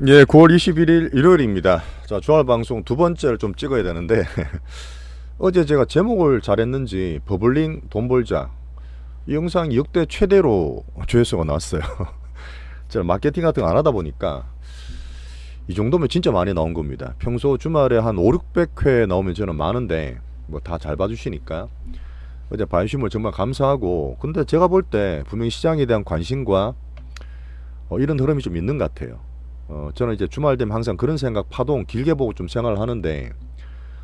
예, 9월 21일 일요일입니다. 자, 주말 방송 두 번째를 좀 찍어야 되는데 어제 제가 제목을 잘했는지 버블링 돈 벌자 이 영상이 역대 최대로 조회수가 나왔어요. 제가 마케팅 같은 거 안 하다 보니까 이 정도면 진짜 많이 나온 겁니다. 평소 주말에 한 5, 600회 나오면 저는 많은데 뭐 다 잘 봐주시니까 어제 봐주신 걸 정말 감사하고, 근데 제가 볼 때 분명히 시장에 대한 관심과 이런 흐름이 좀 있는 것 같아요. 저는 이제 주말 되면 항상 그런 생각 파동 길게 보고 좀 생활을 하는데,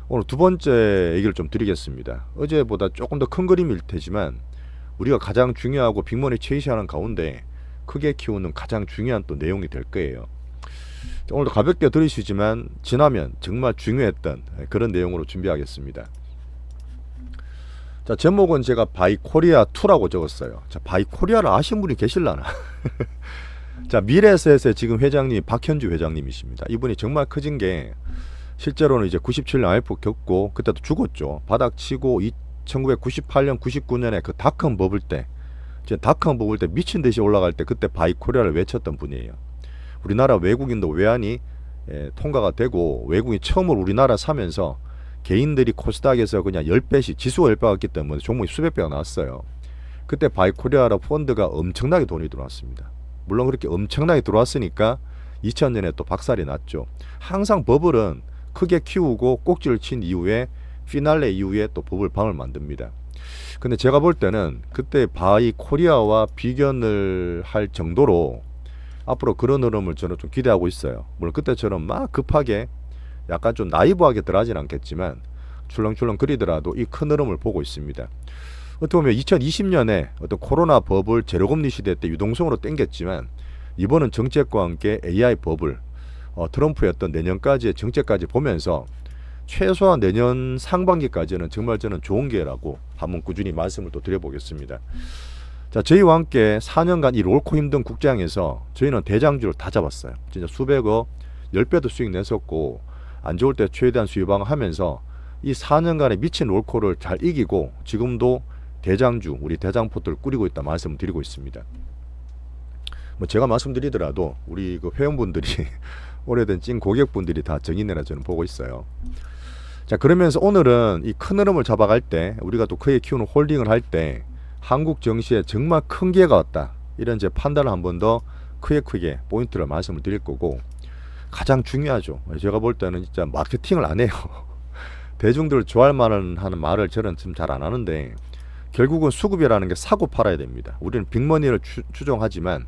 오늘 두 번째 얘기를 좀 드리겠습니다. 어제보다 조금 더 큰 그림일 테지만 우리가 가장 중요하고 빅머니 체이시하는 가운데 크게 키우는 가장 중요한 또 내용이 될 거예요. 오늘도 가볍게 들으시지만 지나면 정말 중요했던 그런 내용으로 준비하겠습니다. 자, 제목은 제가 바이 코리아 2라고 적었어요. 자, 바이 코리아를 아시는 분이 계실라나? 자, 미래셋의 지금 회장님 박현주 회장님이십니다. 이분이 정말 커진 게 실제로는 이제 97년 IMF 겪고 그때도 죽었죠. 바닥치고 1998년 99년에 그 닷컴 버블 때, 이제 닷컴 버블 때 미친 듯이 올라갈 때 그때 바이 코리아를 외쳤던 분이에요. 우리나라 외국인도 외환이 통과가 되고 외국인이 처음으로 우리나라 사면서 개인들이 코스닥에서 그냥 10배씩 지수가 10배 갔기 때문에 종목이 수백 배가 나왔어요. 그때 바이 코리아라 펀드가 엄청나게 돈이 들어왔습니다. 물론 그렇게 엄청나게 들어왔으니까 2000년에 또 박살이 났죠. 항상 버블은 크게 키우고 꼭지를 친 이후에 피날레 이후에 또 버블 방을 만듭니다. 근데 제가 볼 때는 그때 바이 코리아와 비견을 할 정도로 앞으로 그런 흐름을 저는 좀 기대하고 있어요. 물론 그때처럼 막 급하게 약간 좀 나이브하게 들어가진 않겠지만 출렁출렁 그리더라도 이 큰 흐름을 보고 있습니다. 어떻게 보면 2020년에 어떤 코로나 버블 제로금리 시대 때 유동성으로 땡겼지만 이번은 정책과 함께 AI 버블, 트럼프의 어떤 내년까지의 정책까지 보면서 최소한 내년 상반기까지는 정말 저는 좋은 기회라고 한번 꾸준히 말씀을 또 드려보겠습니다. 자, 저희와 함께 4년간 이 옳고 힘든 국장에서 저희는 대장주를 다 잡았어요. 진짜 수백억, 10배도 수익 냈었고 안 좋을 때 최대한 수익방을 하면서 이 4년간의 미친 롤코를 잘 이기고 지금도 대장주, 우리 대장포트를 꾸리고 있다 말씀을 드리고 있습니다. 뭐 제가 말씀드리더라도 우리 그 회원분들이 오래된 찐 고객분들이 다 정인내라 저는 보고 있어요. 자, 그러면서 오늘은 이 큰 흐름을 잡아갈 때 우리가 또 크게 키우는 홀딩을 할 때 한국 증시에 정말 큰 기회가 왔다, 이런 제 판단을 한 번 더 크게 포인트를 말씀을 드릴 거고, 가장 중요하죠. 제가 볼 때는 진짜 마케팅을 안 해요. 대중들 좋아할 만한 하는 말을 저는 좀 잘 안 하는데 결국은 수급이라는 게 사고 팔아야 됩니다. 우리는 빅머니를 추종하지만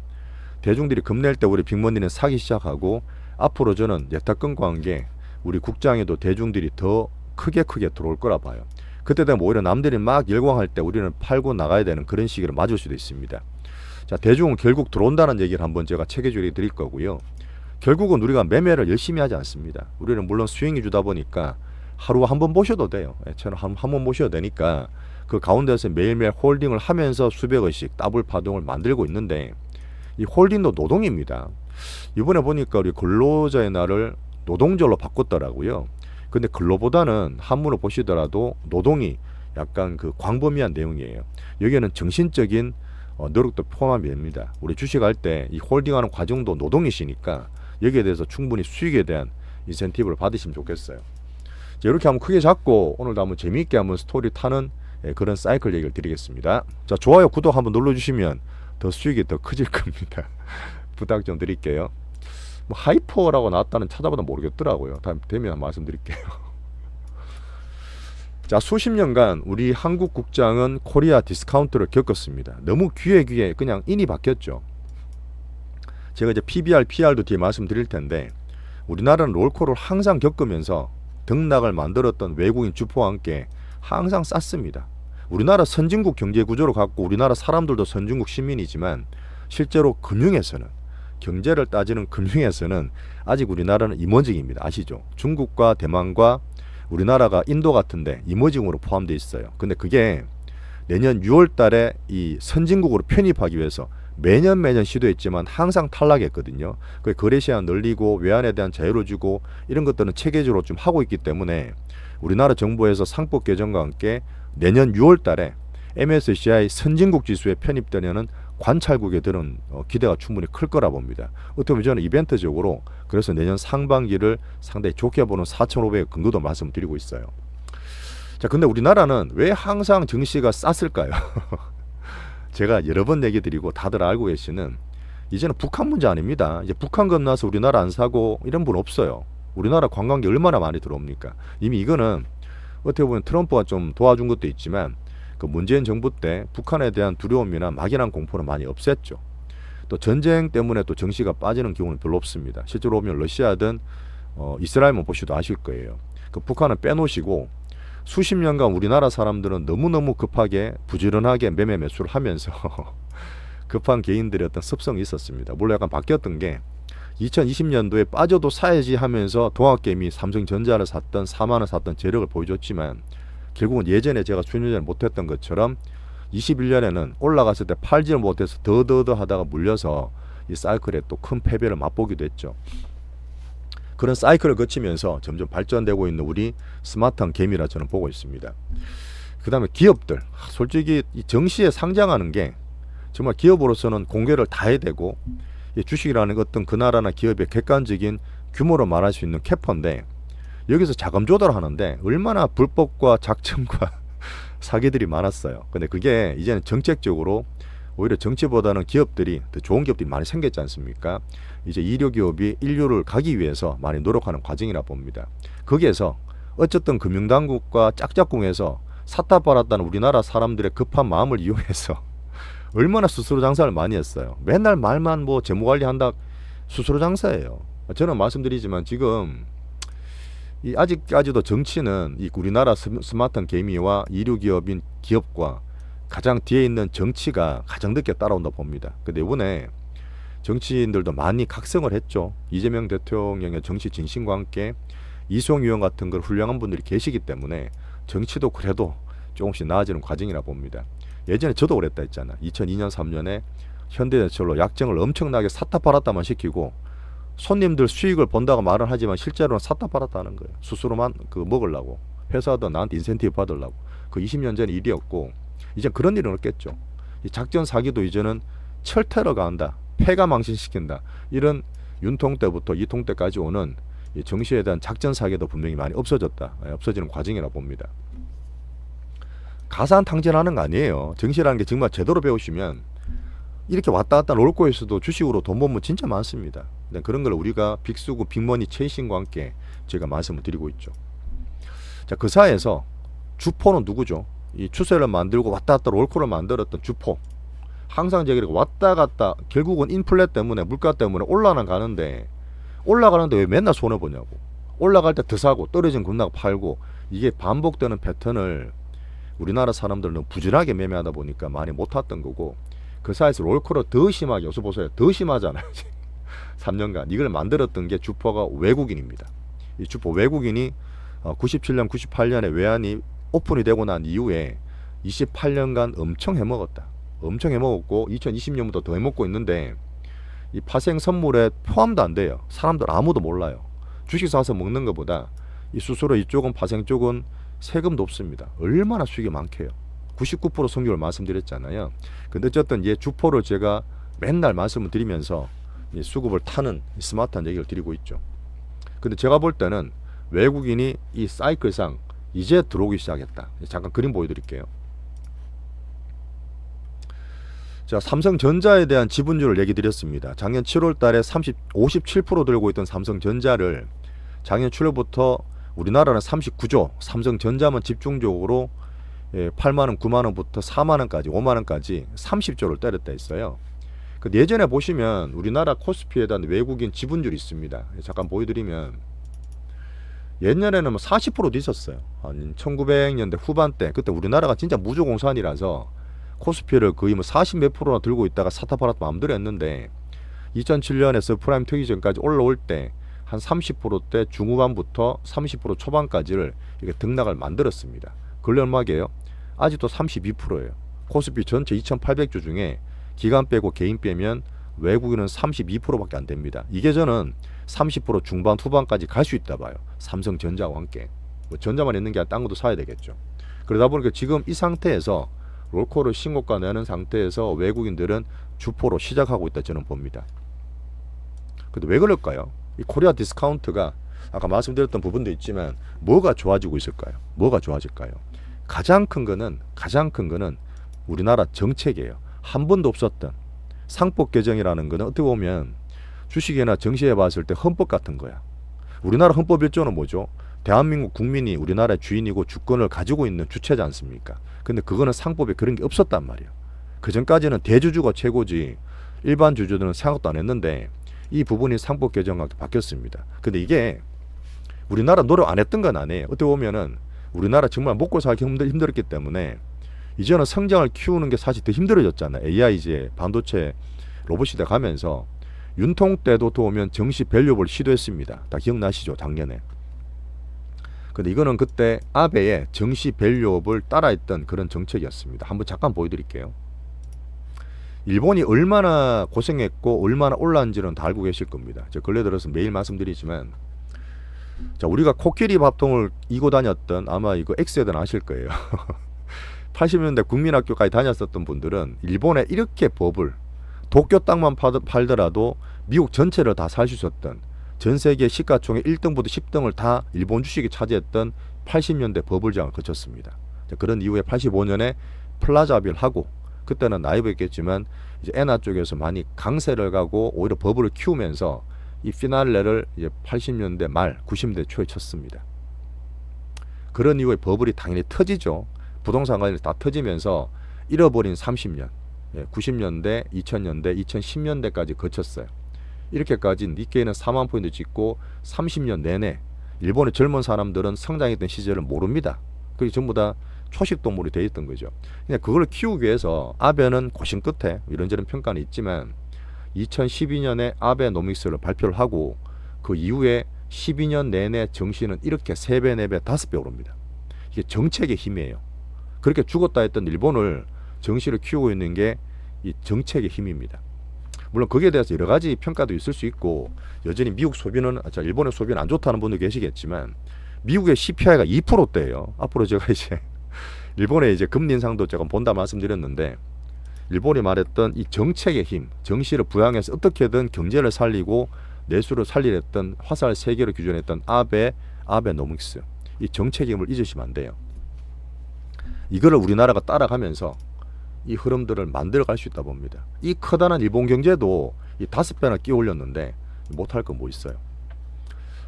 대중들이 겁낼 때 우리 빅머니는 사기 시작하고, 앞으로 저는 예탁금과 관계 우리 국장에도 대중들이 더 크게 들어올 거라 봐요. 그때 되면 오히려 남들이 막 열광할 때 우리는 팔고 나가야 되는 그런 시기를 맞을 수도 있습니다. 자, 대중은 결국 들어온다는 얘기를 한번 제가 체계적으로 드릴 거고요. 결국은 우리가 매매를 열심히 하지 않습니다. 우리는 물론 스윙이 주다 보니까 하루 한 번 보셔도 돼요. 저는 한 번 보셔도 되니까 그 가운데서 매일매일 홀딩을 하면서 수백억씩 더블 파동을 만들고 있는데, 이 홀딩도 노동입니다. 이번에 보니까 우리 근로자의 날을 노동절로 바꿨더라고요. 근데 근로보다는 한문을 보시더라도 노동이 약간 그 광범위한 내용이에요. 여기에는 정신적인 노력도 포함이 됩니다. 우리 주식할 때 이 홀딩하는 과정도 노동이시니까 여기에 대해서 충분히 수익에 대한 인센티브를 받으시면 좋겠어요. 자, 이렇게 한번 크게 잡고 오늘도 한번 재미있게 한번 스토리 타는 그런 사이클 얘기를 드리겠습니다. 자, 좋아요, 구독 한번 눌러주시면 더 수익이 더 커질 겁니다. 부탁 좀 드릴게요. 뭐 하이퍼라고 나왔다는 찾아보다 모르겠더라고요. 다음 되면 말씀드릴게요. 자, 수십 년간 우리 한국 국장은 코리아 디스카운트를 겪었습니다. 너무 귀에 그냥 인이 박혔죠. 제가 이제 PBR, PR도 뒤에 말씀드릴 텐데 우리나라는 롤코를 항상 겪으면서 등락을 만들었던 외국인 주포와 함께 항상 쌌습니다. 우리나라 선진국 경제 구조로 갖고 우리나라 사람들도 선진국 시민이지만 실제로 금융에서는, 경제를 따지는 금융에서는 아직 우리나라는 이머징입니다. 아시죠? 중국과 대만과 우리나라가 인도 같은데 이머징으로 포함되어 있어요. 근데 그게 내년 6월 달에 이 선진국으로 편입하기 위해서 매년 시도했지만 항상 탈락했거든요. 그 거래 시장 늘리고 외환에 대한 자유를 주고 이런 것들은 체계적으로 좀 하고 있기 때문에 우리나라 정부에서 상법 개정과 함께 내년 6월 달에 MSCI 선진국 지수에 편입되려는 관찰국에들은 기대가 충분히 클 거라 봅니다. 어떻게 보면 저는 이벤트적으로 그래서 내년 상반기를 상당히 좋게 보는 4,500의 근거도 말씀드리고 있어요. 자, 근데 우리나라는 왜 항상 증시가 쌌을까요? 제가 여러 번 얘기 드리고 다들 알고 계시는 이제는 북한 문제 아닙니다. 이제 북한 건너서 우리나라 안 사고 이런 분 없어요. 우리나라 관광객 얼마나 많이 들어옵니까? 이미 이거는 어떻게 보면 트럼프가 좀 도와준 것도 있지만 그 문재인 정부 때 북한에 대한 두려움이나 막연한 공포는 많이 없앴죠. 또 전쟁 때문에 또 정시가 빠지는 경우는 별로 없습니다. 실제로 보면 러시아든 이스라엘만 보시도 아실 거예요. 그 북한은 빼놓으시고 수십 년간 우리나라 사람들은 너무너무 급하게 부지런하게 매매 매수를 하면서 급한 개인들의 어떤 습성이 있었습니다. 물론 약간 바뀌었던 게 2020년도에 빠져도 사야지 하면서 동학개미 삼성전자를 샀던 사만을 샀던 재력을 보여줬지만 결국은 예전에 제가 수년 전에 못했던 것처럼 21년에는 올라갔을 때 팔지를 못해서 더더더 하다가 물려서 이 사이클에 또 큰 패배를 맛보기도 했죠. 그런 사이클을 거치면서 점점 발전되고 있는 우리 스마트한 개미라 저는 보고 있습니다. 그 다음에 기업들, 솔직히 이 정시에 상장하는 게 정말 기업으로서는 공개를 다 해야 되고 이 주식이라는 어떤 그 나라나 기업의 객관적인 규모로 말할 수 있는 캐퍼인데 여기서 자금 조달을 하는데 얼마나 불법과 작정과 사기들이 많았어요. 근데 그게 이제는 정책적으로 오히려 정치보다는 기업들이 더 좋은 기업들이 많이 생겼지 않습니까? 이제 이류 기업이 인류를 가기 위해서 많이 노력하는 과정이라 봅니다. 거기에서 어쨌든 금융당국과 짝짝꿍해서 사타 팔았다는 우리나라 사람들의 급한 마음을 이용해서 얼마나 수수료 장사를 많이 했어요. 맨날 말만 뭐 재무관리한다 수수료 장사예요. 저는 말씀드리지만 지금 이 아직까지도 정치는 이 우리나라 스마트한 개미와 이류 기업인 기업과 가장 뒤에 있는 정치가 가장 늦게 따라온다 봅니다. 근데 이번에 정치인들도 많이 각성을 했죠. 이재명 대통령의 정치 진심과 함께 이수영 의원 같은 걸 훌륭한 분들이 계시기 때문에 정치도 그래도 조금씩 나아지는 과정이라 봅니다. 예전에 저도 그랬다 했잖아. 2002년 3년에 현대제철로 약정을 엄청나게 사타 팔았다만 시키고 손님들 수익을 본다고 말은 하지만 실제로는 사타 팔았다는 거예요. 스스로만 그 먹으려고 회사도 나한테 인센티브 받으려고. 그 20년 전 일이었고 이제 그런 일은 없겠죠. 이 작전 사기도 이제는 철퇴로 간다. 패가 망신시킨다. 이런 윤통 때부터 이통 때까지 오는 이 정시에 대한 작전 사기도 분명히 많이 없어졌다. 없어지는 과정이라 봅니다. 가산탕진하는 거 아니에요. 정시라는 게 정말 제대로 배우시면 이렇게 왔다 갔다 롤코에서도 주식으로 돈 벌면 진짜 많습니다. 그런 걸 우리가 빅수구 빅머니 최신과 함께 제가 말씀을 드리고 있죠. 자, 그 사이에서 주포는 누구죠? 이 추세를 만들고 왔다 갔다 롤코를 만들었던 주포. 항상 제가 왔다 갔다 결국은 인플레 때문에 물가 때문에 올라가는데 왜 맨날 손해 보냐고. 올라갈 때 더 사고 떨어진 급락 팔고 이게 반복되는 패턴을 우리나라 사람들은 너무 부진하게 매매하다 보니까 많이 못 탔던 거고 그 사이에서 롤코를 더 심하게 여기서 보세요. 더 심하잖아요. 3년간 이걸 만들었던 게 주포가 외국인입니다. 이 주포 외국인이 97년 98년에 외환이 오픈이 되고 난 이후에 28년간 엄청 해먹었다. 엄청 해먹었고 2020년부터 더 해먹고 있는데 이 파생 선물에 포함도 안 돼요. 사람들 아무도 몰라요. 주식 사서 먹는 것보다 이 수수료 이쪽은 파생 쪽은 세금도 없습니다. 얼마나 수익이 많게요. 99% 성격을 말씀드렸잖아요. 근데 어쨌든 이 주포를 제가 맨날 말씀을 드리면서 이 수급을 타는 스마트한 얘기를 드리고 있죠. 근데 제가 볼 때는 외국인이 이 사이클상 이제 들어오기 시작했다. 잠깐 그림 보여드릴게요. 자, 삼성전자에 대한 지분율을 얘기 드렸습니다. 작년 7월 달에 57% 들고 있던 삼성전자를 작년 7월부터 우리나라는 39조, 삼성전자만 집중적으로 8만원, 9만원부터 4만원까지, 5만원까지 30조를 때렸다 했어요. 예전에 보시면 우리나라 코스피에 대한 외국인 지분율이 있습니다. 잠깐 보여드리면 옛날에는 40%도 있었어요. 한 1900년대 후반때 그때 우리나라가 진짜 무주공산이라서 코스피를 거의 40 몇 프로나 들고 있다가 사타파라타 마음대로 했는데 2007년에 서프라임 터기 전까지 올라올 때 한 30%대 중후반부터 30% 초반까지를 이렇게 등락을 만들었습니다. 근래 얼마게요? 아직도 32%예요. 코스피 전체 2800주 중에 기관 빼고 개인 빼면 외국인은 32%밖에 안 됩니다. 이게 저는 30% 중반 후반까지 갈 수 있다 봐요. 삼성전자와 함께. 뭐 전자만 있는 게 아니라 딴 것도 사야 되겠죠. 그러다 보니까 지금 이 상태에서 롤콜을 신고가 내는 상태에서 외국인들은 주포로 시작하고 있다 저는 봅니다. 근데 왜 그럴까요? 이 코리아 디스카운트가 아까 말씀드렸던 부분도 있지만 뭐가 좋아지고 있을까요? 뭐가 좋아질까요? 가장 큰 거는 우리나라 정책이에요. 한 번도 없었던 상법 개정이라는 거는 어떻게 보면 주식이나 정시에 봤을 때 헌법 같은 거야. 우리나라 헌법 1조는 뭐죠? 대한민국 국민이 우리나라의 주인이고 주권을 가지고 있는 주체지 않습니까? 근데 그거는 상법에 그런 게 없었단 말이에요. 그 전까지는 대주주가 최고지 일반 주주들은 생각도 안 했는데 이 부분이 상법 개정과 바뀌었습니다. 근데 이게 우리나라 노력 안 했던 건 아니에요. 어떻게 보면은 우리나라 정말 먹고 살기 힘들었기 때문에 이제는 성장을 키우는 게 사실 더 힘들어졌잖아요. AI 이제 반도체 로봇 시대 가면서 윤통 때도 보면 정시 밸류업을 시도했습니다. 다 기억나시죠? 작년에. 근데 이거는 그때 아베의 정시 밸류업을 따라했던 그런 정책이었습니다. 한번 잠깐 보여드릴게요. 일본이 얼마나 고생했고 얼마나 올랐는지는 다 알고 계실 겁니다. 저 근래 들어서 매일 말씀드리지만 자, 우리가 코끼리 밥통을 이고 다녔던 아마 이거 X세대는 아실 거예요. 80년대 국민학교까지 다녔었던 분들은 일본에 이렇게 법을 도쿄 땅만 팔더라도 미국 전체를 다 살 수 있었던 전 세계 시가총액 1등부터 10등을 다 일본 주식이 차지했던 80년대 버블장을 거쳤습니다. 자, 그런 이후에 85년에 플라자빌 하고 그때는 나이브했겠지만 이제 엔화 쪽에서 많이 강세를 가고 오히려 버블을 키우면서 이 피날레를 이제 80년대 말 90년대 초에 쳤습니다. 그런 이후에 버블이 당연히 터지죠. 부동산 관련이 다 터지면서 잃어버린 30년 90년대, 2000년대, 2010년대까지 거쳤어요. 이렇게까지 니케이는 4만 포인트 찍고 30년 내내 일본의 젊은 사람들은 성장했던 시절을 모릅니다. 그게 전부 다 초식동물이 돼 있던 거죠. 그냥 그걸 키우기 위해서 아베는 고심 끝에 이런저런 평가는 있지만 2012년에 아베노믹스를 발표를 하고 그 이후에 12년 내내 정시는 이렇게 3배, 4배, 5배 오릅니다. 이게 정책의 힘이에요. 그렇게 죽었다 했던 일본을 정시를 키우고 있는 게 이 정책의 힘입니다. 물론 거기에 대해서 여러 가지 평가도 있을 수 있고 여전히 미국 소비는 일본의 소비는 안 좋다는 분도 계시겠지만 미국의 CPI가 2%대예요. 앞으로 제가 이제 일본의 이제 금리 인상도 조금 본다 말씀드렸는데 일본이 말했던 이 정책의 힘, 정시를 부양해서 어떻게든 경제를 살리고 내수를 살리랬던 화살 3개로 규정했던 아베노믹스 이 정책의 힘을 잊으시면 안 돼요. 이거를 우리나라가 따라가면서 이 흐름들을 만들어갈 수 있다 봅니다. 이 커다란 일본 경제도 이 5배나 끼워 올렸는데 못할 거 뭐 있어요.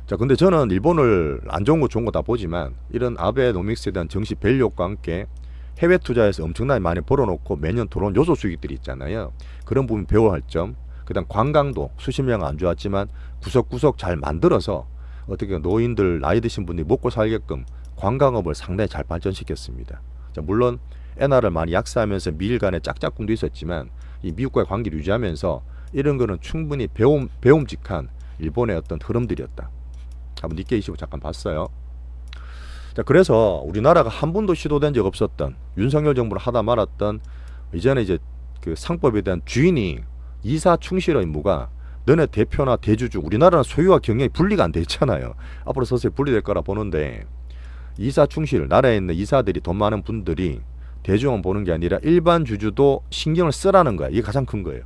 자, 근데 저는 일본을 안 좋은 거 좋은 거 다 보지만 이런 아베노믹스에 대한 정시 밸류업과 함께 해외 투자에서 엄청나게 많이 벌어놓고 매년 들어온 요소 수익들이 있잖아요. 그런 부분 배워야 할 점. 그다음 관광도 수십 년 안 좋았지만 구석구석 잘 만들어서 어떻게 노인들 나이 드신 분들이 먹고 살게끔 관광업을 상당히 잘 발전시켰습니다. 자, 물론 엔화를 많이 약세하면서 미일 간의 짝짝꿍도 있었지만 이 미국과의 관계를 유지하면서 이런 거는 충분히 배움직한 일본의 어떤 흐름들이었다. 한번 니케이 25 잠깐 봤어요. 자, 그래서 우리나라가 한 번도 시도된 적 없었던 윤석열 정부를 하다 말았던 이제는 이제 그 상법에 대한 주인이 이사 충실 의무가 너네 대표나 대주주 우리나라는 소유와 경영이 분리가 안 돼 있잖아요. 앞으로 서서히 분리될 거라 보는데 이사 충실 나라에 있는 이사들이 돈 많은 분들이 대중은 보는 게 아니라 일반 주주도 신경을 쓰라는 거야. 이게 가장 큰 거예요.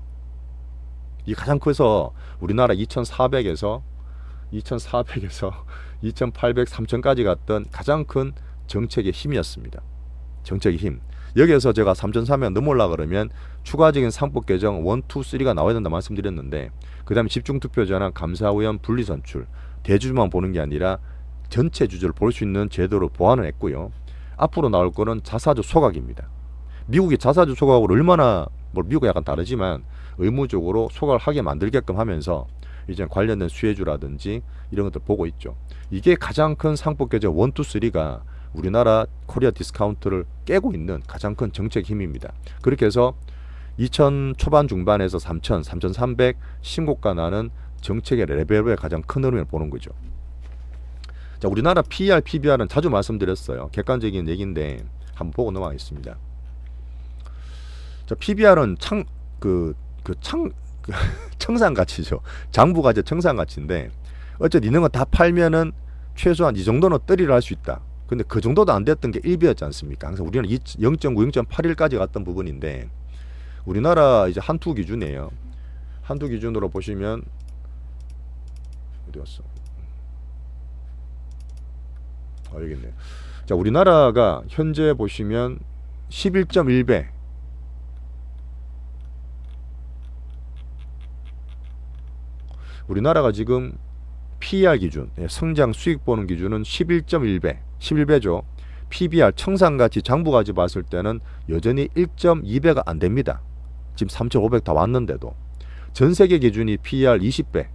이게 가장 커서 우리나라 2400에서 2800, 3000까지 갔던 가장 큰 정책의 힘이었습니다. 정책의 힘. 여기에서 제가 3003면 넘어올라 그러면 추가적인 상법 개정 1, 2, 3가 나와야 된다 말씀드렸는데 그 다음에 집중투표 전환, 감사위원 분리선출, 대주주만 보는 게 아니라 전체 주주를 볼 수 있는 제도를 보완을 했고요. 앞으로 나올 거는 자사주 소각입니다. 미국이 자사주 소각으로 얼마나 미국은 약간 다르지만 의무적으로 소각을 하게 만들게끔 하면서 이제 관련된 수혜주라든지 이런 것들 보고 있죠. 이게 가장 큰 상법 개정 1, 2, 3가 우리나라 코리아 디스카운트를 깨고 있는 가장 큰 정책 힘입니다. 그렇게 해서 2000 초반 중반에서 3000, 3300 신고가 나는 정책의 레벨의 가장 큰 흐름을 보는 거죠. 자, 우리나라 PER, PBR은 자주 말씀드렸어요. 객관적인 얘기인데 한번 보고 넘어가겠습니다. 자, PBR은 청산 가치죠. 장부가치 청산 가치인데 어쨌든 이런 거 다 팔면은 최소한 이 정도는 떨이를 할 수 있다. 근데 그 정도도 안 됐던 게 1배였지 않습니까? 항상 우리는 0.9, 0.81까지 갔던 부분인데 우리나라 이제 한투 기준이에요. 한투 기준으로 보시면 어디 갔어? 여기 있네. 자, 우리나라가 현재 보시면 11.1배. 우리나라가 지금 PER 기준, 성장 수익 보는 기준은 11.1배, 11배죠. PBR, 청산가치, 장부가치 봤을 때는 여전히 1.2배가 안 됩니다. 지금 3,500 다 왔는데도. 전 세계 기준이 PER 20배,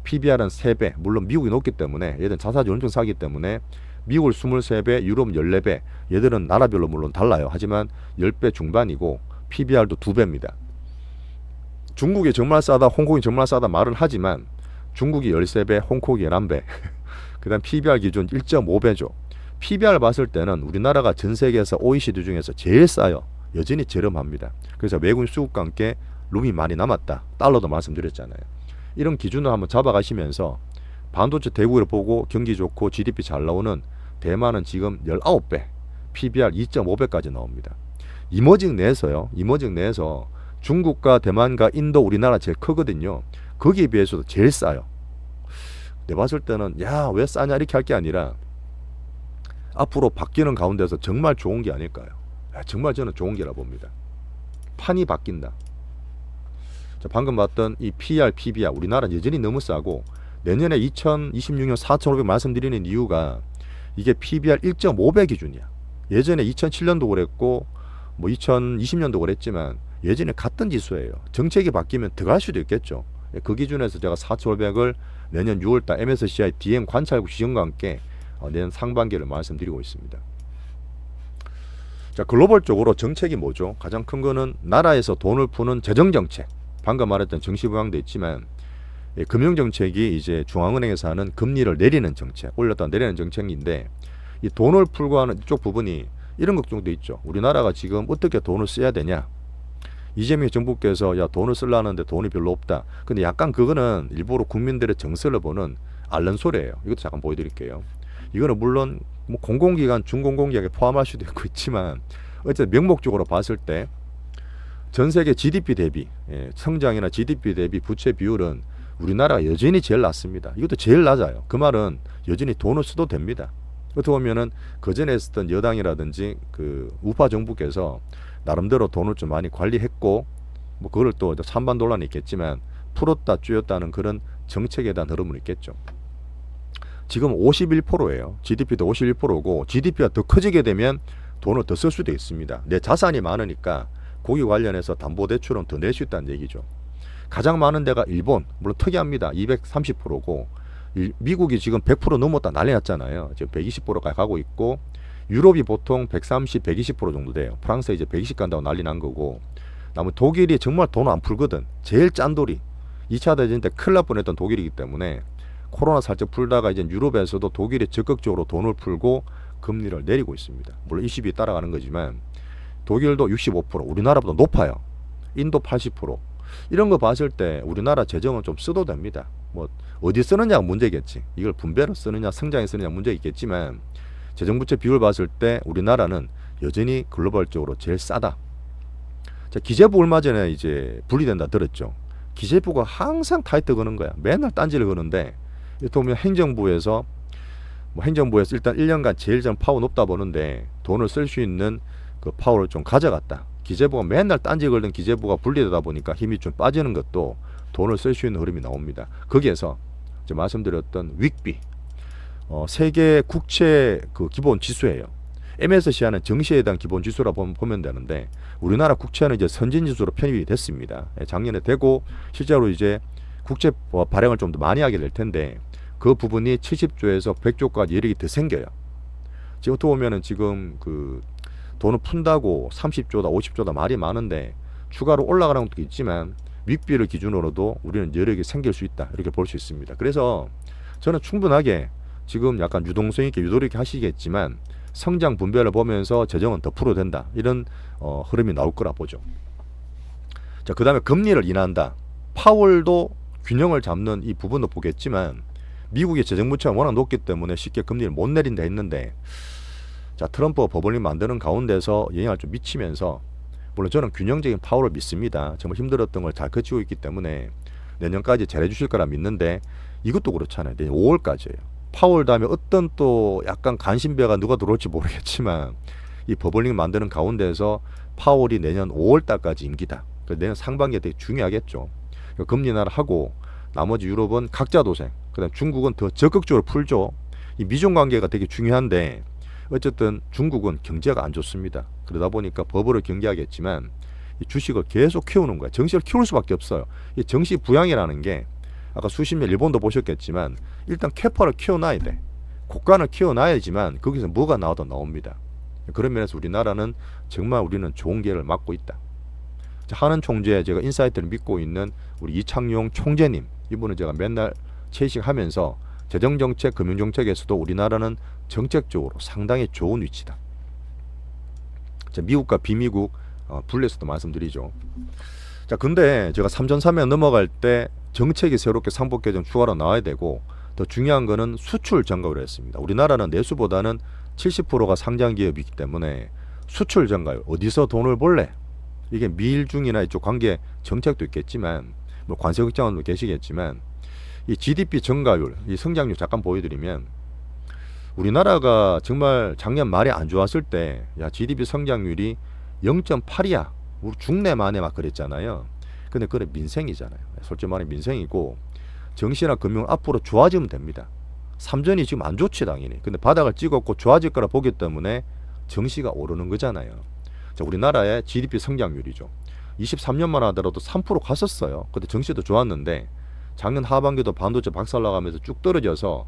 PBR은 3배. 물론 미국이 높기 때문에 얘들은 자사주 엄청 사기 때문에 미국을 23배, 유럽 14배. 얘들은 나라별로 물론 달라요. 하지만 10배 중반이고 PBR도 2배입니다. 중국이 정말 싸다, 홍콩이 정말 싸다 말은 하지만 중국이 13배, 홍콩이 11배. 그 다음 PBR 기준 1.5배죠. PBR 봤을 때는 우리나라가 전 세계에서 OECD 중에서 제일 싸요. 여전히 저렴합니다. 그래서 외국인 수급과 함께 룸이 많이 남았다. 달러도 말씀드렸잖아요. 이런 기준을 한번 잡아가시면서 반도체 대국을 보고 경기 좋고 GDP 잘 나오는 대만은 지금 19배, PBR 2.5배까지 나옵니다. 이머징 내에서요. 이머징 내에서 중국과 대만과 인도, 우리나라 제일 크거든요. 거기에 비해서도 제일 싸요. 내가 봤을 때는 야, 왜 싸냐 이렇게 할 게 아니라 앞으로 바뀌는 가운데서 정말 좋은 게 아닐까요? 정말 저는 좋은 게라 봅니다. 판이 바뀐다. 자, 방금 봤던 이 PER, PBR 우리나라 여전히 너무 싸고 내년에 2026년 4,500 말씀드리는 이유가 이게 PBR 1.5배 기준이야. 예전에 2007년도 그랬고 뭐 2020년도 그랬지만 예전에 같은 지수예요. 정책이 바뀌면 더 갈 수도 있겠죠. 그 기준에서 제가 4,500을 내년 6월달 MSCI DM 관찰국 시정과 함께 내년 상반기를 말씀드리고 있습니다. 자, 글로벌적으로 정책이 뭐죠? 가장 큰 거는 나라에서 돈을 푸는 재정정책. 방금 말했던 정시부양도 있지만 금융정책이 이제 중앙은행에서 하는 금리를 내리는 정책, 올렸다 내리는 정책인데 이 돈을 풀고 하는 이쪽 부분이 이런 걱정도 있죠. 우리나라가 지금 어떻게 돈을 써야 되냐? 이재명 정부께서 야 돈을 쓰려는데 돈이 별로 없다. 근데 약간 그거는 일부러 국민들의 정서를 보는 앓는 소리예요. 이것도 잠깐 보여드릴게요. 이거는 물론 뭐 공공기관, 중공공기관에 포함할 수도 있고 있지만 어쨌든 명목적으로 봤을 때 전 세계 GDP 대비 성장이나 GDP 대비 부채 비율은 우리나라가 여전히 제일 낮습니다. 이것도 제일 낮아요. 그 말은 여전히 돈을 써도 됩니다. 어떻게 보면은 그전에 있었던 여당이라든지 그 우파 정부께서 나름대로 돈을 좀 많이 관리했고 뭐 그걸 또 찬반 논란이 있겠지만 풀었다 줄였다는 그런 정책에 대한 흐름은 있겠죠. 지금 51%예요. GDP도 51%고 GDP가 더 커지게 되면 돈을 더 쓸 수도 있습니다. 내 자산이 많으니까 고기 관련해서 담보대출은 더 낼 수 있다는 얘기죠. 가장 많은 데가 일본, 물론 특이합니다. 230%고 미국이 지금 100% 넘었다 난리 났잖아요. 지금 120%까지 가고 있고 유럽이 보통 130, 120% 정도 돼요. 프랑스 이제 120 간다고 난리 난 거고 남은 독일이 정말 돈 안 풀거든. 제일 짠돌이. 2차 대전 때 큰일 날 뻔했던 독일이기 때문에 코로나 살짝 풀다가 이제 유럽에서도 독일이 적극적으로 돈을 풀고 금리를 내리고 있습니다. 물론 20이 따라가는 거지만 독일도 65%, 우리나라보다 높아요. 인도 80%. 이런 거 봤을 때 우리나라 재정은 좀 써도 됩니다. 뭐 어디 쓰느냐가 문제겠지. 이걸 분배로 쓰느냐 성장에 쓰느냐 문제 있겠지만 재정부채 비율 봤을 때 우리나라는 여전히 글로벌적으로 제일 싸다. 자, 기재부 얼마 전에 이제 분리된다 들었죠. 기재부가 항상 타이트 거는 거야. 맨날 딴지를 거는데 이렇게 보면 행정부에서 일단 1년간 제일 전 파워 높다 보는데 돈을 쓸 수 있는 그 파워를 좀 가져갔다. 기재부가 맨날 딴지 걸던 기재부가 분리되다 보니까 힘이 좀 빠지는 것도 돈을 쓸 수 있는 흐름이 나옵니다. 거기에서 이제 말씀드렸던 윅비 세계 국채 그 기본 지수예요. MSCI는 정시에 대한 기본 지수라 보면 되는데 우리나라 국채는 이제 선진 지수로 편입이 됐습니다. 작년에 되고 실제로 이제 국채 발행을 좀 더 많이 하게 될 텐데 그 부분이 70조에서 100조까지 여력이 더 생겨요. 지금 어떻게 보면은 지금 그 돈을 푼다고 30조다 50조다 말이 많은데 추가로 올라가는 것도 있지만 윅비를 기준으로도 우리는 여력이 생길 수 있다 이렇게 볼 수 있습니다. 그래서 저는 충분하게 지금 약간 유동성 있게 유도리 있게 하시겠지만 성장 분배를 보면서 재정은 더 풀어도 된다 이런 흐름이 나올 거라 보죠. 자, 그 다음에 금리를 인하한다. 파월도 균형을 잡는 이 부분도 보겠지만 미국의 재정부채가 워낙 높기 때문에 쉽게 금리를 못 내린다 했는데 자, 트럼프가 버블링 만드는 가운데서 영향을 좀 미치면서, 물론 저는 균형적인 파워를 믿습니다. 정말 힘들었던 걸 잘 거치고 있기 때문에 내년까지 잘해 주실 거라 믿는데, 이것도 그렇잖아요. 내년 5월까지예요. 파월 다음에 어떤 또 약간 관심배가 누가 들어올지 모르겠지만, 이 버블링 만드는 가운데에서 파월이 내년 5월달까지 임기다. 그래서 내년 상반기에 되게 중요하겠죠. 금리 인하를 하고 나머지 유럽은 각자 도생, 그다음 중국은 더 적극적으로 풀죠. 이 미중 관계가 되게 중요한데, 어쨌든 중국은 경제가 안 좋습니다. 그러다 보니까 버블을 경계하겠지만 이 주식을 계속 키우는 거야. 정시를 키울 수밖에 없어요. 이 정시 부양이라는 게 아까 수십 년 일본도 보셨겠지만 일단 캐파를 키워놔야 돼. 고가를 키워놔야지만 거기서 뭐가 나와도 나옵니다. 그런 면에서 우리나라는 정말 우리는 좋은 기회를 맞고 있다. 하는 총재, 제가 인사이트를 믿고 있는 우리 이창용 총재님, 이분은 제가 맨날 채식하면서 재정정책, 금융정책에서도 우리나라는 정책적으로 상당히 좋은 위치다. 미국과 비미국 분리해서도 말씀드리죠. 자, 근데 제가 3.3에 넘어갈 때 정책이 새롭게 상법 개정 추가로 나와야 되고, 더 중요한 거는 수출 증가율을 했습니다. 우리나라는 내수보다는 70%가 상장 기업이기 때문에 수출 증가율, 어디서 돈을 벌래? 이게 미일 중이나 이쪽 관계 정책도 있겠지만, 뭐 관세 걱정도 계시겠지만, 이 GDP 증가율, 이 성장률 잠깐 보여드리면, 우리나라가 정말 작년 말에 안 좋았을 때, 야, GDP 성장률이 0.8이야. 우리 중내 만에 막 그랬잖아요. 근데 그래 민생이잖아요. 솔직히 말해 민생이고, 정시나 금융 앞으로 좋아지면 됩니다. 삼전이 지금 안 좋지 당연히. 근데 바닥을 찍었고 좋아질 거라 보기 때문에 정시가 오르는 거잖아요. 자, 우리나라의 GDP 성장률이죠. 23년만 하더라도 3% 갔었어요. 그때 정시도 좋았는데 작년 하반기도 반도체 박살나가면서 쭉 떨어져서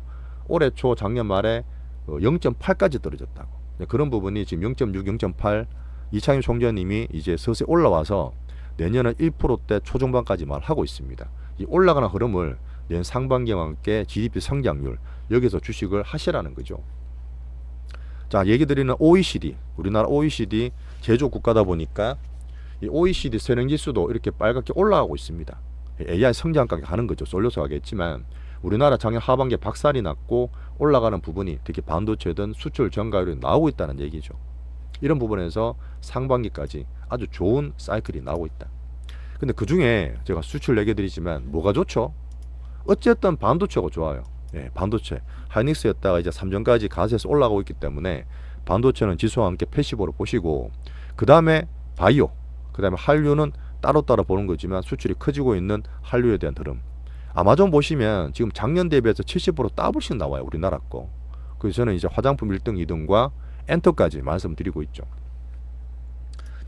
올해 초 작년 말에 0.8까지 떨어졌다고. 그런 부분이 지금 0.6, 0.8 이창용 총재님이 이제 서서히 올라와서 내년은 1%대 초중반까지 말하고 있습니다. 이 올라가는 흐름을 내년 상반기와 함께 GDP 성장률, 여기서 주식을 하시라는 거죠. 자, 얘기 드리는 OECD, 우리나라 OECD 제조 국가다 보니까 이 OECD 선행지수도 이렇게 빨갛게 올라가고 있습니다. AI 성장까지 가는 거죠. 쏠려서 가겠지만 우리나라 작년 하반기에 박살이 났고 올라가는 부분이 특히 반도체든 수출 증가율이 나오고 있다는 얘기죠. 이런 부분에서 상반기까지 아주 좋은 사이클이 나오고 있다. 근데 그 중에 제가 수출 얘기 드리지만 뭐가 좋죠? 어쨌든 반도체가 좋아요. 예, 반도체. 하이닉스였다가 이제 삼전까지 가세에서 올라가고 있기 때문에 반도체는 지수와 함께 패시브로 보시고, 그 다음에 바이오, 그 다음에 한류는 따로따로 보는 거지만 수출이 커지고 있는 한류에 대한 흐름. 아마존 보시면 지금 작년 대비해서 70% 더블씩 나와요. 우리나라 거. 그래서 저는 이제 화장품 1등, 2등과 엔터까지 말씀드리고 있죠.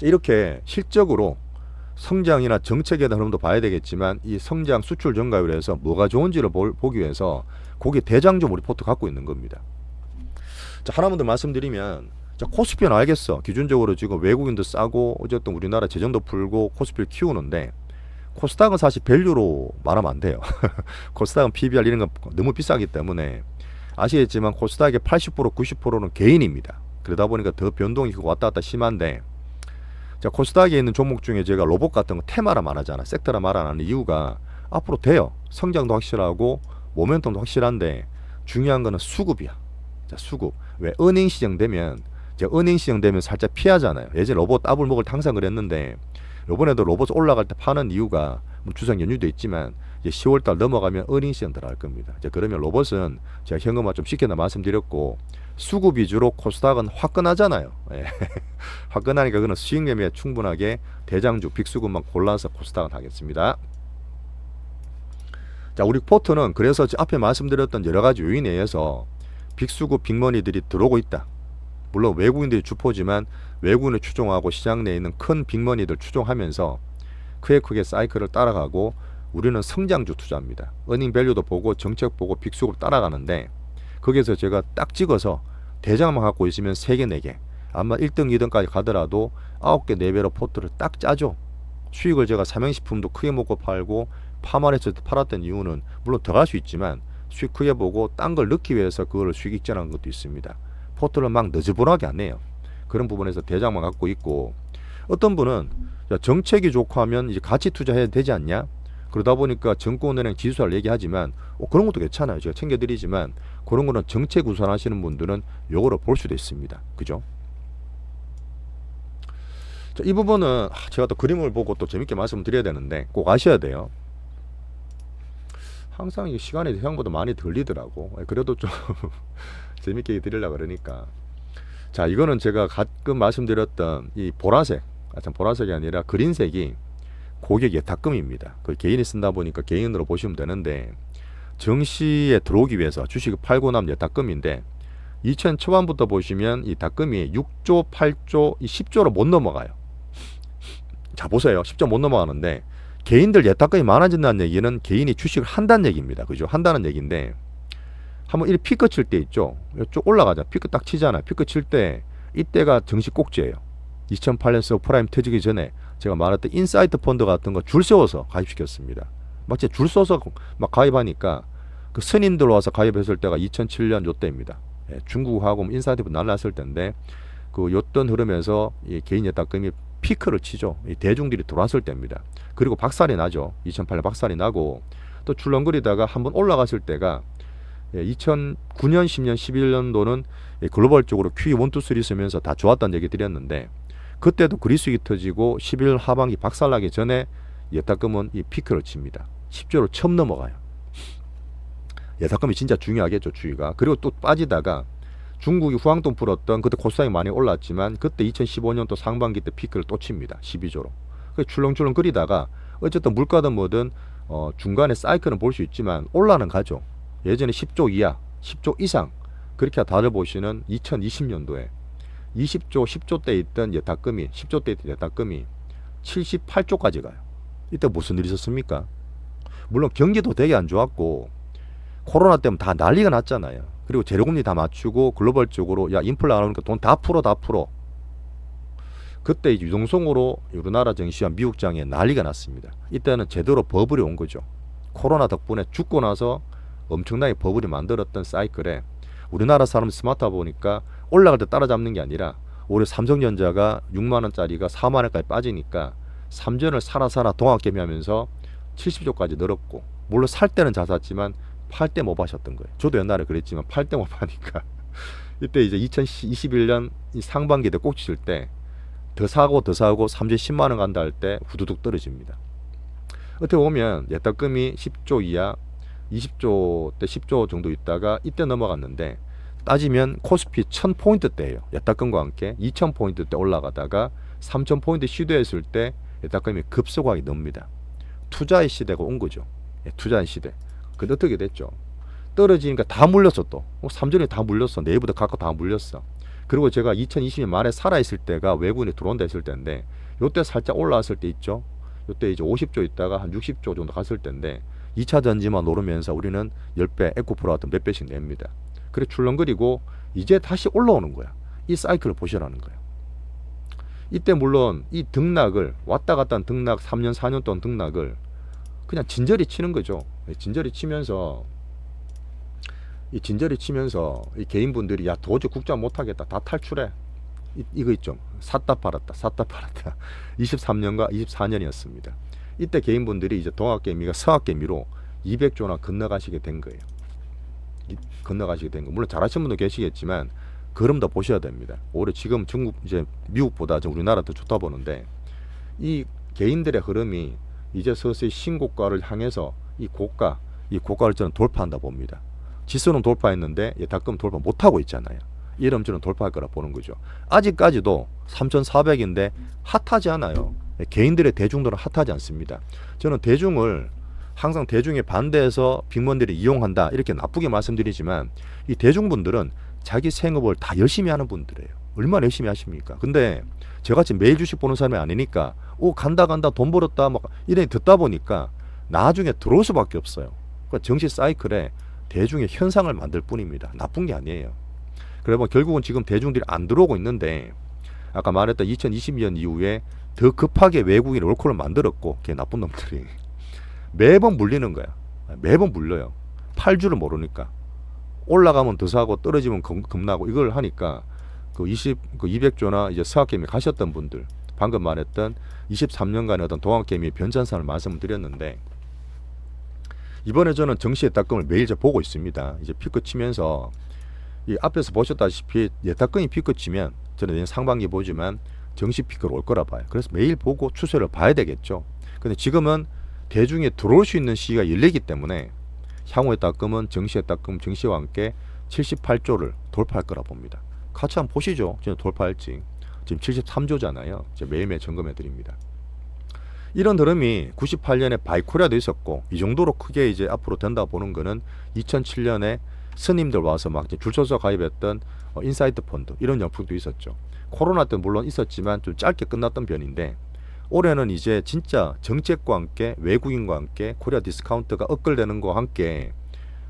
이렇게 실적으로 성장이나 정책에 대한 흐름도 봐야 되겠지만 이 성장 수출 증가율에서 뭐가 좋은지를 보기 위해서 거기에 대장점 리포트 갖고 있는 겁니다. 자, 하나만 더 말씀드리면, 자, 코스피는 알겠어. 기준적으로 지금 외국인도 싸고 어쨌든 우리나라 재정도 풀고 코스피를 키우는데, 코스닥은 사실 밸류로 말하면 안 돼요. 코스닥은 PBR 이런 거 너무 비싸기 때문에 아시겠지만 코스닥의 80% 90%는 개인입니다. 그러다 보니까 더 변동이 왔다 갔다 심한데, 자, 코스닥에 있는 종목 중에 제가 로봇 같은 거 테마라 말하잖아. 섹터라 말 안 하는 이유가 앞으로 돼요. 성장도 확실하고 모멘텀도 확실한데 중요한 거는 수급이야. 자, 수급. 왜 어닝 시장 되면, 제가 어닝 시장 되면 살짝 피하잖아요. 예전에 로봇 더블 먹을 때 항상 그랬는데 이번에도 로봇 올라갈 때 파는 이유가 뭐 추석 연휴도 있지만 이제 10월달 넘어가면 어닝 시장 들어갈 겁니다. 이제 그러면 로봇은 제가 현금화 좀 시켜나 말씀드렸고, 수급 위주로 코스닥은 화끈하잖아요. 예. 화끈하니까 그는 수익 매매에 충분하게 대장주 빅수급만 골라서 코스닥은 하겠습니다. 자, 우리 포트는 그래서 앞에 말씀드렸던 여러 가지 요인에 의해서 빅수급 빅머니들이 들어오고 있다. 물론 외국인들이 주포지만 외국인을 추종하고 시장 내에 있는 큰 빅머니들 추종하면서 크게 사이클을 따라가고, 우리는 성장주 투자입니다. 어닝 밸류도 보고 정책 보고 빅수급 따라가는데, 거기에서 제가 딱 찍어서 대장만 갖고 있으면 3개, 4개, 아마 1등, 2등까지 가더라도 9개, 4배로 포트를 딱 짜죠. 수익을 제가 삼행식품도 크게 먹고 팔고 파마레스도 팔았던 이유는 물론 더 갈 수 있지만 수익 크게 보고 딴 걸 넣기 위해서 그거를 수익 익전한 것도 있습니다. 포트를 막 너즈분하게 안 해요. 그런 부분에서 대장만 갖고 있고, 어떤 분은 정책이 좋고 하면 이제 가치 투자해야 되지 않냐? 그러다 보니까 증권은행 지수를 얘기하지만 그런 것도 괜찮아요. 제가 챙겨드리지만 그런 거는 정책 우선하시는 분들은 요거로 볼 수도 있습니다. 그죠? 자, 이 부분은 제가 또 그림을 보고 또 재밌게 말씀드려야 되는데 꼭 아셔야 돼요. 항상 이 시간이 생각보다 많이 들리더라고. 그래도 좀 재밌게 드리려고 그러니까. 자, 이거는 제가 가끔 말씀드렸던 이 보라색, 참 보라색이 아니라 그린색이 고객 예탁금입니다. 그 개인이 쓴다 보니까 개인으로 보시면 되는데 정시에 들어오기 위해서 주식을 팔고 남 예탁금인데 2000 초반부터 보시면 이 탁금이 6조, 8조, 10조로 못 넘어가요. 자, 보세요. 10조 못 넘어가는데 개인들 예탁금이 많아진다는 얘기는 개인이 주식을 한다는 얘기입니다. 그죠? 한다는 얘기인데 한번 이 피크 칠 때 있죠. 쭉 올라가자. 피크 딱 치잖아요. 피크 칠 때 이때가 정시 꼭지예요. 2008년 서프라임 터지기 전에 제가 말했던 인사이트 펀드 같은 거 줄 세워서 가입시켰습니다. 막 진짜 줄 서서 막 가입하니까 그 스님들 와서 가입했을 때가 2007년 요때입니다. 중국하고 인사이트 펀드 날랐을 때인데 그 요던 흐름에서 이 개인 예탁금이 피크를 치죠. 이 대중들이 들어왔을 때입니다. 그리고 박살이 나죠. 2008년 박살이 나고 또 출렁거리다가 한번 올라갔을 때가 2009년, 10년, 11년도는 글로벌적으로 QE1, 2, 3 쓰면서 다 좋았다는 얘기 드렸는데 그때도 그리스기 터지고 11월 하반기 박살나기 전에 예탁금은 이 피크를 칩니다. 10조로 처음 넘어가요. 예탁금이 진짜 중요하겠죠, 주의가. 그리고 또 빠지다가 중국이 후황돈 풀었던 그때 코스닥이 많이 올랐지만 그때 2015년도 상반기 때 피크를 또 칩니다. 12조로. 출렁출렁 거리다가 어쨌든 물가든 뭐든 중간에 사이클은 볼 수 있지만 올라는 가죠. 예전에 10조 이하, 10조 이상 그렇게 다들 보시는 2020년도에 20조, 10조 때 있던 예탁금이 10조 때 있던 예탁금이 78조까지 가요. 이때 무슨 일이 있었습니까? 물론 경기도 되게 안 좋았고 코로나 때문에 다 난리가 났잖아요. 그리고 재료금리 다 맞추고 글로벌적으로 야 인플레 안 오니까 돈 다 풀어 다 풀어. 그때 유동성으로 우리나라 증시와 미국 장에 난리가 났습니다. 이때는 제대로 버블이 온 거죠. 코로나 덕분에 죽고 나서 엄청나게 버블이 만들었던 사이클에 우리나라 사람 스마트하다 보니까 올라갈 때 따라잡는 게 아니라 올해 삼성전자가 6만원짜리가 4만원까지 빠지니까 3전을 사라 동학개미하면서 70조까지 늘었고 물론 살 때는 잘 샀지만 팔 때 못 파셨던 거예요. 저도 옛날에 그랬지만 팔 때 못 파니까 이때 이제 2021년 상반기 때 꼭지 칠 때 더 사고 3주에 10만원 간다 할 때 후두둑 떨어집니다. 어떻게 보면 예탁금이 10조 이하 20조 때 10조 정도 있다가 이때 넘어갔는데 따지면 코스피 1000포인트 때예요. 예탁금과 함께 2000포인트 때 올라가다가 3000포인트 시도했을 때 예탁금이 급속하게 늡니다. 투자의 시대가 온 거죠. 투자의 시대. 근데 어떻게 됐죠? 떨어지니까 다 물렸어 또. 3전에 다 물렸어. 내일부터 갖고 다 물렸어. 그리고 제가 2020년 말에 살아있을 때가 외국인이 들어온다 했을 때인데 요때 살짝 올라왔을 때 있죠. 요때 이제 50조 있다가 한 60조 정도 갔을 때인데 2차 전지만 오르면서 우리는 10배, 에코프로 같은 몇 배씩 냅니다. 그래 출렁거리고 이제 다시 올라오는 거야. 이 사이클을 보시라는 거예요. 이때 물론 이 등락을 왔다 갔다 한 등락 3년, 4년 동안 등락을 그냥 진저리 치는 거죠. 진저리 치면서 이 개인분들이 야 도저히 국장 못하겠다. 다 탈출해. 이거 있죠. 샀다 팔았다. 23년과 24년이었습니다. 이때 개인분들이 이제 동학개미가 서학개미로 200조나 건너가시게 된 거예요. 물론 잘하시는 분도 계시겠지만 그럼 더 보셔야 됩니다. 올해 지금 중국 이제 미국보다 우리나라 더 좋다 보는데 이 개인들의 흐름이 이제 서서히 신고가를 향해서 이 고가를 저는 돌파한다 봅니다. 지수는 돌파했는데 예탁금 돌파 못하고 있잖아요. 이러면 저는 돌파할 거라 보는 거죠. 아직까지도 3,400인데 핫하지 않아요. 개인들의 대중들은 핫하지 않습니다. 저는 대중을 항상 대중에 반대해서 빅먼들이 이용한다 이렇게 나쁘게 말씀드리지만 이 대중분들은 자기 생업을 다 열심히 하는 분들이에요. 얼마나 열심히 하십니까? 근데 저같이 매일 주식 보는 사람이 아니니까 간다 돈 벌었다 막 이래 듣다 보니까 나중에 들어올 수밖에 없어요. 그러니까 정시 사이클에 대중의 현상을 만들 뿐입니다. 나쁜 게 아니에요. 그래 뭐 결국은 지금 대중들이 안 들어오고 있는데 아까 말했던 2020년 이후에 더 급하게 외국인 올콜을 만들었고 걔 나쁜 놈들이 매번 물리는 거야. 매번 물려요. 팔 줄을 모르니까 올라가면 더 사고 떨어지면 겁나고 이걸 하니까 그 200조나 이제 서학개미 가셨던 분들 방금 말했던 23년간의 어떤 동학개미의 변천사를 말씀을 드렸는데 이번에 저는 정시 예탁금을 매일 이제 보고 있습니다. 이제 피크 치면서 이 앞에서 보셨다시피 예탁금이 피크 치면 저는 내년 상반기 보지만 정시 피크로 올 거라 봐요. 그래서 매일 보고 추세를 봐야 되겠죠. 근데 지금은 대중에 들어올 수 있는 시기가 열리기 때문에 향후 예탁금은 정시 예탁금 증시와 함께 78조를 돌파할 거라 봅니다. 같이 한번 보시죠. 지금 돌파할지. 지금 73조잖아요. 매일매일 점검해 드립니다. 이런 흐름이 98년에 바이코리아도 있었고 이 정도로 크게 이제 앞으로 된다 보는 거는 2007년에 스님들 와서 막 줄 서서 가입했던 인사이트 펀드 이런 영풍도 있었죠. 코로나 때 물론 있었지만 좀 짧게 끝났던 편인데 올해는 이제 진짜 정책과 함께 외국인과 함께 코리아 디스카운트가 업글되는 거와 함께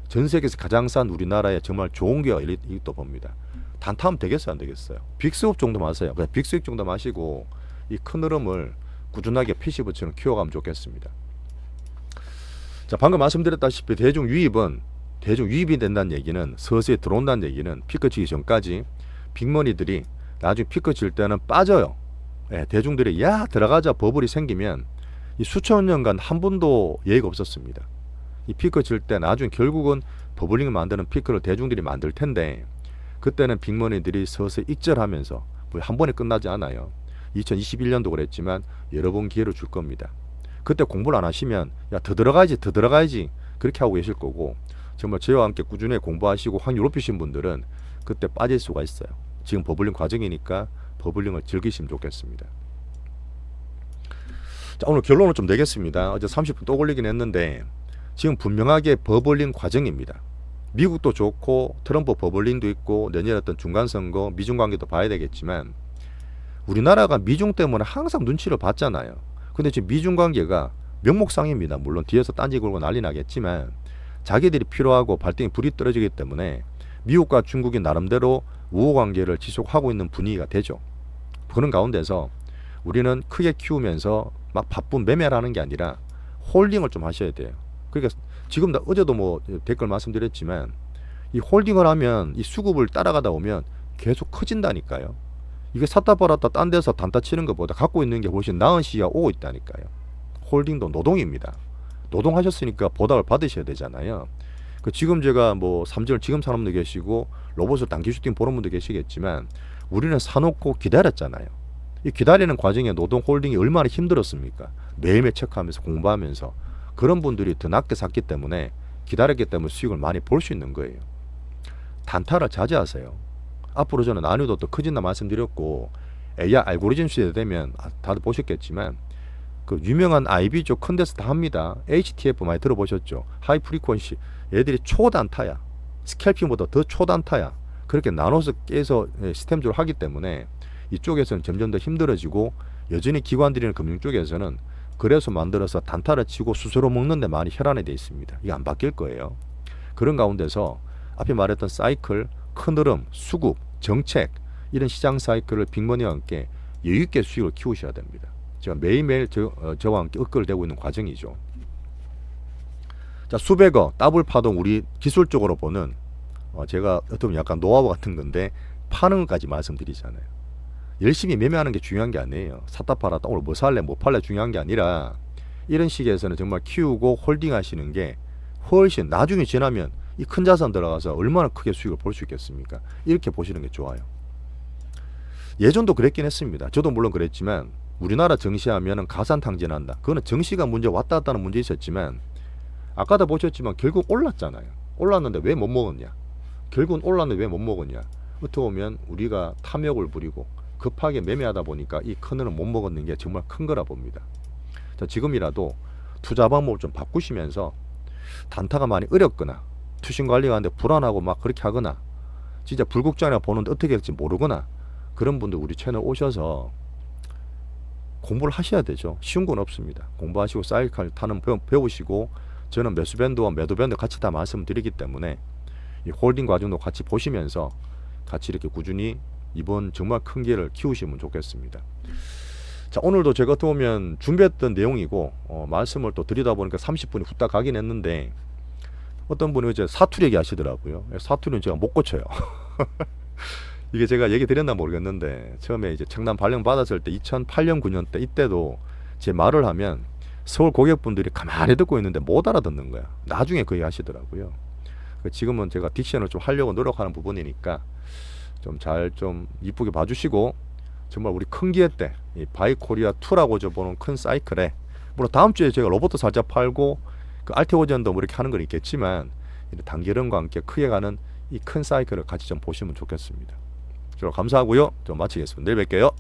전 세계에서 가장 싼 우리나라에 정말 좋은 기회가 있다 봅니다. 단타하면 되겠어요, 안 되겠어요? 빅스업 정도 마세요. 그냥 빅스업 정도 마시고 이 큰 흐름을 꾸준하게 피시브처럼 키워가면 좋겠습니다. 자, 방금 말씀드렸다시피 대중 유입이 된다는 얘기는 서서히 들어온다는 얘기는 피크 치기 전까지 빅머니들이 나중에 피크 칠 때는 빠져요. 예, 대중들이 야 들어가자 버블이 생기면 이 수천 년간 한 번도 예의가 없었습니다. 이 피크 칠 때 나중에 결국은 버블링을 만드는 피크를 대중들이 만들 텐데 그때는 빅머니들이 서서히 익절하면서 한 번에 끝나지 않아요. 2021년도 그랬지만 여러 번 기회를 줄 겁니다. 그때 공부를 안 하시면 야 더 들어가야지 그렇게 하고 계실 거고 정말 저와 함께 꾸준히 공부하시고 확률 높이신 분들은 그때 빠질 수가 있어요. 지금 버블링 과정이니까 버블링을 즐기시면 좋겠습니다. 자, 오늘 결론을 좀 내겠습니다. 어제 30분 또 걸리긴 했는데 지금 분명하게 버블링 과정입니다. 미국도 좋고 트럼프 버블링도 있고 내년에 어떤 중간선거 미중 관계도 봐야 되겠지만 우리나라가 미중 때문에 항상 눈치를 봤잖아요. 근데 지금 미중 관계가 명목상입니다. 물론 뒤에서 딴지 걸고 난리 나겠지만 자기들이 필요하고 발등에 불이 떨어지기 때문에 미국과 중국이 나름대로 우호 관계를 지속하고 있는 분위기가 되죠. 그런 가운데서 우리는 크게 키우면서 막 바쁜 매매를 하는 게 아니라 홀딩을 좀 하셔야 돼요. 그러니까 지금 어제도 뭐 댓글 말씀드렸지만 이 홀딩을 하면 이 수급을 따라가다 보면 계속 커진다니까요. 이게 샀다 팔았다 딴 데서 단타 치는 것보다 갖고 있는 게 훨씬 나은 시기가 오고 있다니까요. 홀딩도 노동입니다. 노동하셨으니까 보답을 받으셔야 되잖아요. 지금 제가 뭐 삼진을 지금 사는 분도 계시고 로봇을 단기 슈팅 보는 분도 계시겠지만 우리는 사놓고 기다렸잖아요. 이 기다리는 과정에 노동 홀딩이 얼마나 힘들었습니까? 매일매일 체크하면서 공부하면서 그런 분들이 더 낮게 샀기 때문에 기다렸기 때문에 수익을 많이 볼 수 있는 거예요. 단타를 자제하세요. 앞으로 저는 난이도 또 커진다 말씀드렸고 AI 알고리즘 시대 되면 다들 보셨겠지만 그 유명한 IB죠. 큰 데서 다 합니다. HTF 많이 들어보셨죠? 하이 프리퀀시. 얘들이 초단타야. 스캘핑보다 더 초단타야. 그렇게 나눠서 깨서 시스템적으로 하기 때문에 이쪽에서는 점점 더 힘들어지고 여전히 기관들이나 금융 쪽에서는 그래서 만들어서 단타를 치고 수수료 먹는 데 많이 혈안이 돼 있습니다. 이게 안 바뀔 거예요. 그런 가운데서 앞에 말했던 사이클, 큰 흐름, 수급, 정책 이런 시장 사이클을 빅머니와 함께 여유있게 수익을 키우셔야 됩니다. 제가 매일매일 저와 함께 업글되고 있는 과정이죠. 자, 수백억 더블 파동 우리 기술적으로 보는 제가 어떻게 보면 약간 노하우 같은 건데 파는 것까지 말씀드리잖아요. 열심히 매매하는 게 중요한 게 아니에요. 샀다 팔았다 오늘 뭐 살래 뭐 팔래 중요한 게 아니라 이런 시기에서는 정말 키우고 홀딩 하시는 게 훨씬 나중에 지나면 이 큰 자산 들어가서 얼마나 크게 수익을 볼 수 있겠습니까? 이렇게 보시는 게 좋아요. 예전도 그랬긴 했습니다. 저도 물론 그랬지만 우리나라 정시하면 가산탕진한다. 그거는 정시가 문제 왔다 갔다 하는 문제 있었지만 아까도 보셨지만 결국 올랐잖아요. 올랐는데 왜 못 먹었냐? 결국은 올랐는데 왜 못 먹었냐? 어떻게 보면 우리가 탐욕을 부리고 급하게 매매하다 보니까 이 큰 흐름 못 먹었는 게 정말 큰 거라 봅니다. 자, 지금이라도 투자 방법을 좀 바꾸시면서 단타가 많이 어렵거나 투신 관리가 하는데 불안하고 막 그렇게 하거나 진짜 불국장이나 보는데 어떻게 될지 모르거나 그런 분들 우리 채널 오셔서 공부를 하셔야 되죠. 쉬운 건 없습니다. 공부하시고 사이클 타는 배우시고 저는 매수밴드와 매도밴드 같이 다 말씀드리기 때문에 이 홀딩 과정도 같이 보시면서 같이 이렇게 꾸준히 이번 정말 큰 기회를 키우시면 좋겠습니다. 자, 오늘도 제가 어떻게 보면 준비했던 내용이고 말씀을 또 드리다 보니까 30분이 후딱 가긴 했는데 어떤 분이 이제 사투리 얘기하시더라고요. 사투리는 제가 못 고쳐요. 이게 제가 얘기 드렸나 모르겠는데 처음에 이제 청남 발령 받았을 때 2008년 9년 때 이때도 제 말을 하면 서울 고객분들이 가만히 듣고 있는데 못 알아듣는 거야. 나중에 그 얘기 하시더라고요. 지금은 제가 딕션을 좀 하려고 노력하는 부분이니까 좀 잘 좀 이쁘게 봐주시고, 정말 우리 큰 기회 때 이 바이코리아2라고 저 보는 큰 사이클에, 물론 다음 주에 제가 로봇도 살짝 팔고 그 알테오전도 뭐 이렇게 하는 건 있겠지만, 단계론과 함께 크게 가는 이 큰 사이클을 같이 좀 보시면 좋겠습니다. 저로 감사하고요. 좀 마치겠습니다. 내일 뵐게요.